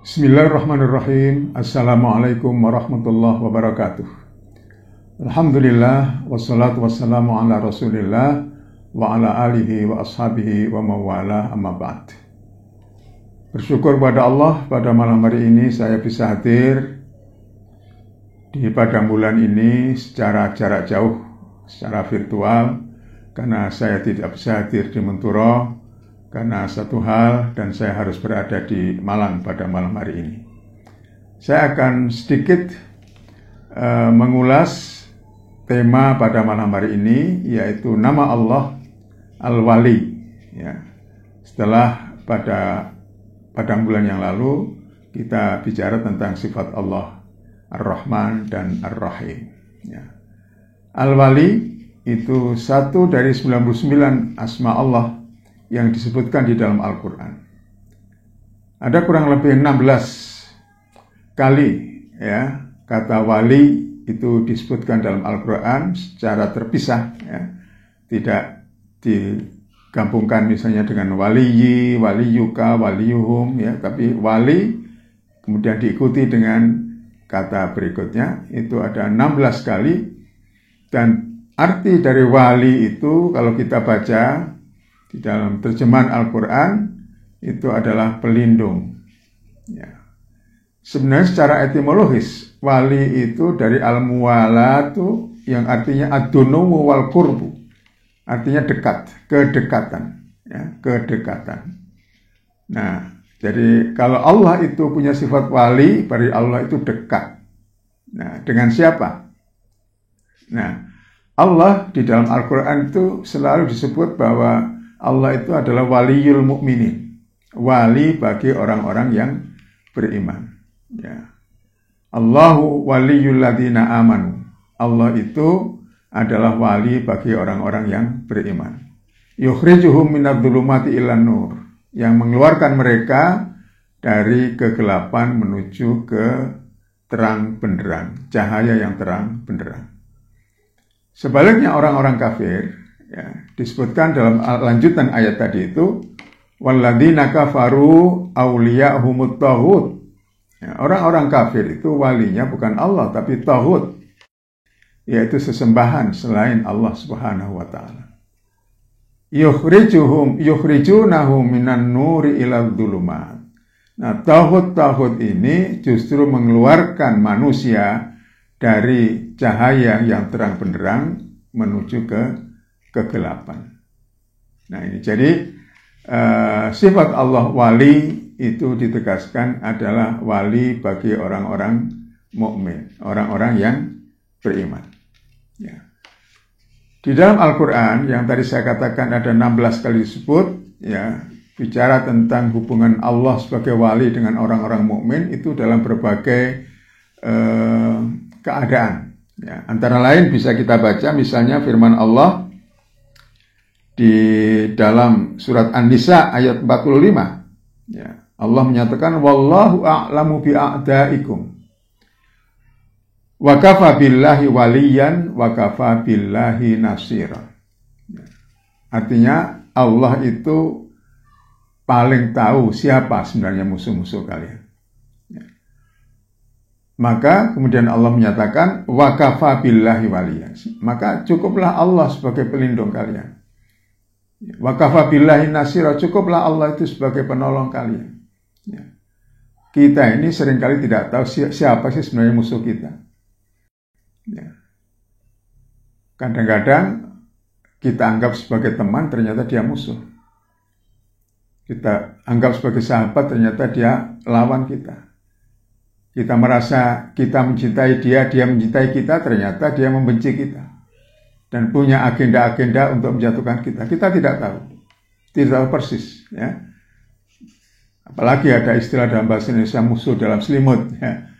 Bismillahirrahmanirrahim. Assalamualaikum warahmatullahi wabarakatuh. Alhamdulillah, wassalatu wassalamu ala rasulillah wa ala alihi wa ashabihi wa mawala amma ba'd. Bersyukur pada Allah, pada malam hari ini saya bisa hadir di pada bulan ini secara jarak jauh, secara virtual, karena saya tidak bisa hadir di Menturo karena satu hal dan saya harus berada di Malang pada malam hari ini. Saya akan sedikit mengulas tema pada malam hari ini, yaitu nama Allah Al-Wali. Ya. Setelah pada bulan yang lalu kita bicara tentang sifat Allah Ar-Rahman dan Ar-Rahim. Ya. Al-Wali itu satu dari 99 asma Allah yang disebutkan di dalam Al-Quran. Ada kurang lebih 16 kali ya kata wali itu disebutkan dalam Al-Quran secara terpisah, ya. Tidak digabungkan misalnya dengan waliyi, waliyuka, waliyuhum, ya, tapi wali kemudian diikuti dengan kata berikutnya. Itu ada 16 kali, dan arti dari wali itu kalau kita baca di dalam terjemahan Al-Quran itu adalah pelindung. Ya. Sebenarnya secara etimologis wali itu dari al-muwalatu yang artinya ad-dunumu wal qurbu, artinya dekat, kedekatan, ya, kedekatan. Nah, jadi kalau Allah itu punya sifat wali, berarti Allah itu dekat. Nah, dengan siapa? Nah, Allah di dalam Al-Quran itu selalu disebut bahwa Allah itu adalah waliyul mu'minin, wali bagi orang-orang yang beriman. Ya. Allahu waliyul ladzina amanu. Allah itu adalah wali bagi orang-orang yang beriman. Yukhrijuhum minadh-dhulumati ilan nur, yang mengeluarkan mereka dari kegelapan menuju ke terang benderang, cahaya yang terang benderang. Sebaliknya orang-orang kafir, ya, disebutkan dalam lanjutan ayat tadi itu, walladzina kafaru awliya'humut taghut. Ya, orang-orang kafir itu walinya bukan Allah tapi taghut, yaitu sesembahan selain Allah Subhanahu wa taala. Yukhrijunahum minan nuri ilal dhulumat. Nah, taghut ini justru mengeluarkan manusia dari cahaya yang terang benderang menuju ke kegelapan. Nah, ini jadi sifat Allah wali itu ditegaskan adalah wali bagi orang-orang mukmin, orang-orang yang beriman. Ya. Di dalam Al-Quran yang tadi saya katakan ada 16 kali disebut, ya, bicara tentang hubungan Allah sebagai wali dengan orang-orang mukmin itu dalam berbagai keadaan. Ya. Antara lain bisa kita baca misalnya firman Allah di dalam surat An-Nisa ayat 45. Ya, Allah menyatakan wallahu a'lamu bi'a'daikum wa kafa billahi waliyan wa kafa billahi nasira. Ya. Artinya Allah itu paling tahu siapa sebenarnya musuh-musuh kalian. Ya. Maka kemudian Allah menyatakan wa kafa billahi waliyan. Maka cukuplah Allah sebagai pelindung kalian. Wa kafa billahi nasira, cukuplah Allah itu sebagai penolong kalian. Ya. Kita ini seringkali tidak tahu siapa sih sebenarnya musuh kita. Ya. Kadang-kadang kita anggap sebagai teman, ternyata dia musuh. Kita anggap sebagai sahabat, ternyata dia lawan kita. Kita merasa kita mencintai dia, dia mencintai kita, ternyata dia membenci kita dan punya agenda-agenda untuk menjatuhkan kita. Kita tidak tahu persis, ya. Apalagi ada istilah dalam bahasa Indonesia musuh dalam selimut, ya.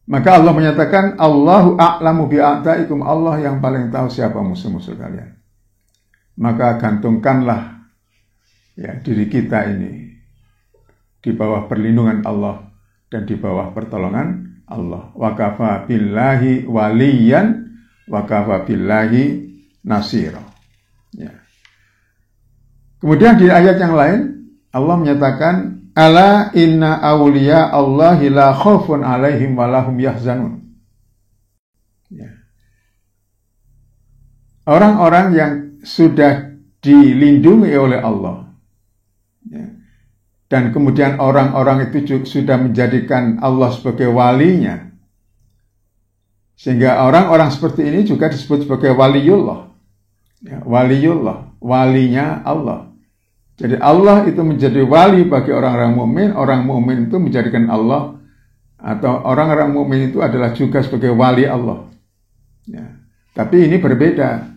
Maka Allah menyatakan Allahu a'lamu bi'a'daikum, Allah yang paling tahu siapa musuh-musuh kalian. Maka gantungkanlah, ya, diri kita ini di bawah perlindungan Allah dan di bawah pertolongan Allah. Wa kafa billahi waliyan wa kafa billahi nasira. Ya. Kemudian di ayat yang lain Allah menyatakan ala inna awliya Allahi la khaufun alaihim wa lahum yahzanun. Ya. Orang-orang yang sudah dilindungi oleh Allah, ya, dan kemudian orang-orang itu sudah menjadikan Allah sebagai walinya, sehingga orang-orang seperti ini juga disebut sebagai waliullah. Ya, waliullah, walinya Allah. Jadi Allah itu menjadi wali bagi orang-orang mukmin, orang mukmin itu menjadikan Allah, atau orang-orang mukmin itu adalah juga sebagai wali Allah. Ya. Tapi ini berbeda.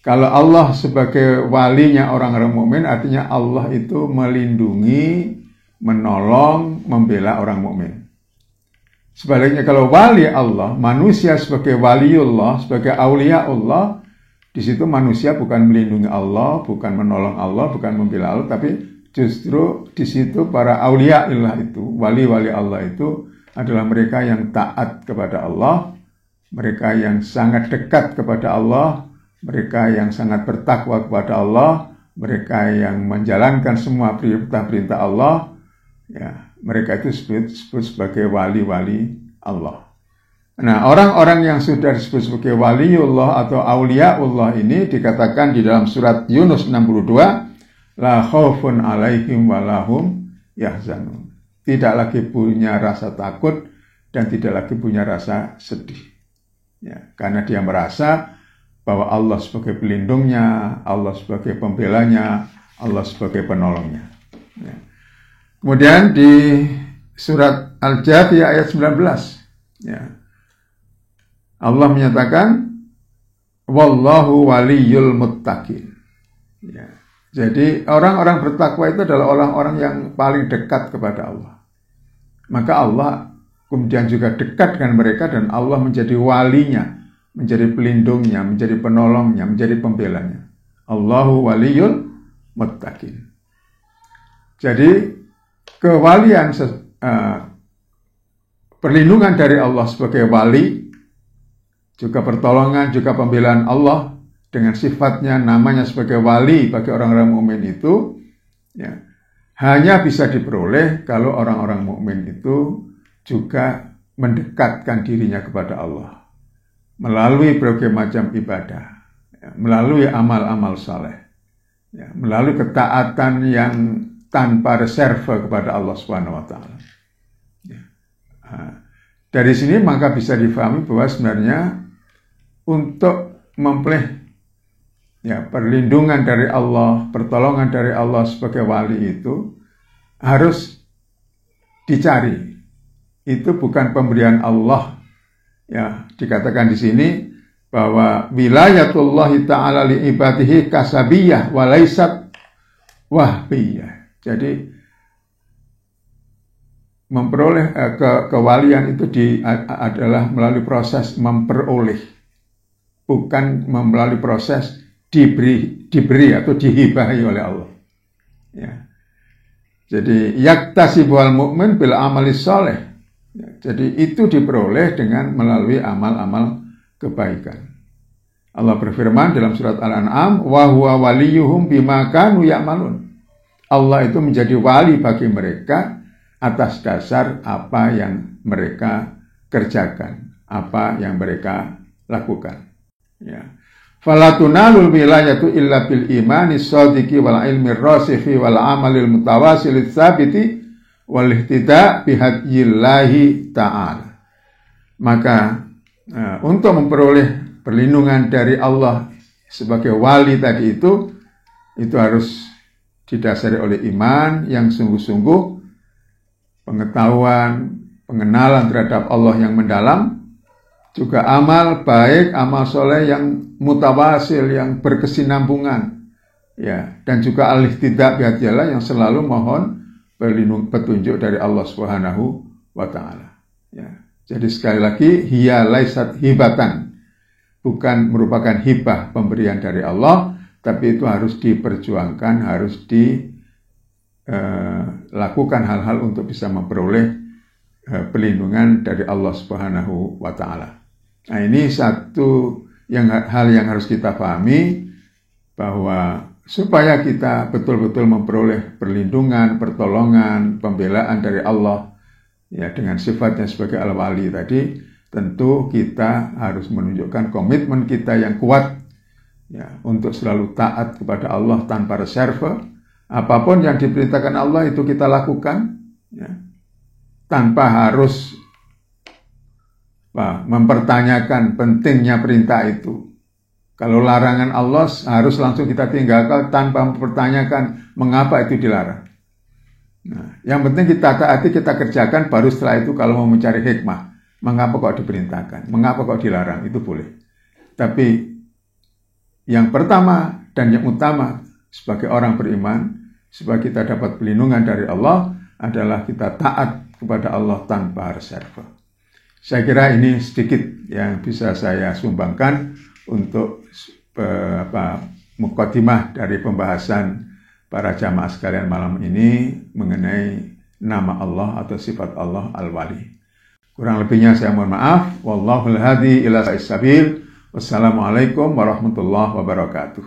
Kalau Allah sebagai walinya orang-orang mukmin, artinya Allah itu melindungi, menolong, membela orang mukmin. Sebaliknya kalau wali Allah, manusia sebagai waliullah, sebagai aulia Allah, di situ manusia bukan melindungi Allah, bukan menolong Allah, bukan membela Allah, tapi justru di situ para aulia Allah itu, wali-wali Allah itu adalah mereka yang taat kepada Allah, mereka yang sangat dekat kepada Allah, mereka yang sangat bertakwa kepada Allah, mereka yang menjalankan semua perintah-perintah Allah, ya, mereka itu disebut sebagai wali-wali Allah. Nah, orang-orang yang sudah disebut sebagai waliullah atau auliaullah ini dikatakan di dalam surat Yunus 62, la khaufun alaihim wa lahum yahzanun. Tidak lagi punya rasa takut dan tidak lagi punya rasa sedih. Ya, karena dia merasa bahwa Allah sebagai pelindungnya, Allah sebagai pembelanya, Allah sebagai penolongnya. Ya. Kemudian di surat Al-Jathiyah ayat 19, ya, Allah menyatakan wallahu waliyul muttaqin. Ya. Jadi orang-orang bertakwa itu adalah orang-orang yang paling dekat kepada Allah. Maka Allah kemudian juga dekat dengan mereka dan Allah menjadi walinya, menjadi pelindungnya, menjadi penolongnya, menjadi pembelanya. Allahu waliyul muttaqin. Jadi kewalian, perlindungan dari Allah sebagai wali, juga pertolongan, juga pembelaan Allah dengan sifatnya, namanya sebagai wali bagi orang-orang mukmin itu, ya, hanya bisa diperoleh kalau orang-orang mukmin itu juga mendekatkan dirinya kepada Allah melalui berbagai macam ibadah, ya, melalui amal-amal saleh, ya, melalui ketaatan yang tanpa reserve kepada Allah Subhanahu wa taala. Ya. Dari sini maka bisa difahami bahwa sebenarnya untuk memperoleh, ya, perlindungan dari Allah, pertolongan dari Allah sebagai wali itu harus dicari. Itu bukan pemberian Allah. Ya, dikatakan di sini bahwa wilayatullahi ta'ala li ibadihi kasabiyah wa laisat wahbiyah. Jadi memperoleh kewalian itu adalah melalui proses memperoleh, bukan melalui proses diberi atau dihibahi oleh Allah. Ya. Jadi yaktasibual mu'min bil amali sholeh. Ya, jadi itu diperoleh dengan melalui amal-amal kebaikan. Allah berfirman dalam surat Al-An'am, wa huwa waliyuhum bima kanu ya'malun. Allah itu menjadi wali bagi mereka atas dasar apa yang mereka kerjakan, apa yang mereka lakukan. Ya. Fala tunalul wilayatu illa bil imani shadiqi wal ilmi rasikhi wal amalil mutawasil tsabiti wal ihtida' bihadyillahi ta'ala. Maka untuk memperoleh perlindungan dari Allah sebagai wali tadi itu harus didasari oleh iman yang sungguh-sungguh, pengetahuan, pengenalan terhadap Allah yang mendalam, juga amal baik, amal soleh yang mutawasil, yang berkesinambungan, ya, dan juga al-ihtidak bihadiyallah, yang selalu mohon petunjuk dari Allah Subhanahu wa taala. Ya. Jadi sekali lagi, hiya laisat hibatan, bukan merupakan hibah pemberian dari Allah, tapi itu harus diperjuangkan, harus dilakukan hal-hal untuk bisa memperoleh perlindungan dari Allah Subhanahu wa taala. Nah, ini satu hal yang harus kita pahami, bahwa supaya kita betul-betul memperoleh perlindungan, pertolongan, pembelaan dari Allah ya dengan sifatnya sebagai al-wali tadi, tentu kita harus menunjukkan komitmen kita yang kuat ya untuk selalu taat kepada Allah tanpa reserve. Apapun yang diperintahkan Allah itu kita lakukan ya, tanpa harus mempertanyakan pentingnya perintah itu. Kalau larangan Allah harus langsung kita tinggalkan tanpa mempertanyakan mengapa itu dilarang. Nah, yang penting kita taati, kita kerjakan, baru setelah itu kalau mau mencari hikmah, mengapa kok diperintahkan, mengapa kok dilarang, itu boleh. Tapi yang pertama dan yang utama sebagai orang beriman, supaya kita dapat perlindungan dari Allah, adalah kita taat kepada Allah tanpa reserve. Saya kira ini sedikit yang bisa saya sumbangkan untuk mukadimah dari pembahasan para jamaah sekalian malam ini mengenai nama Allah atau sifat Allah Al-Wali. Kurang lebihnya saya mohon maaf. Wallahul hadi ila sabil. Wassalamualaikum warahmatullahi wabarakatuh.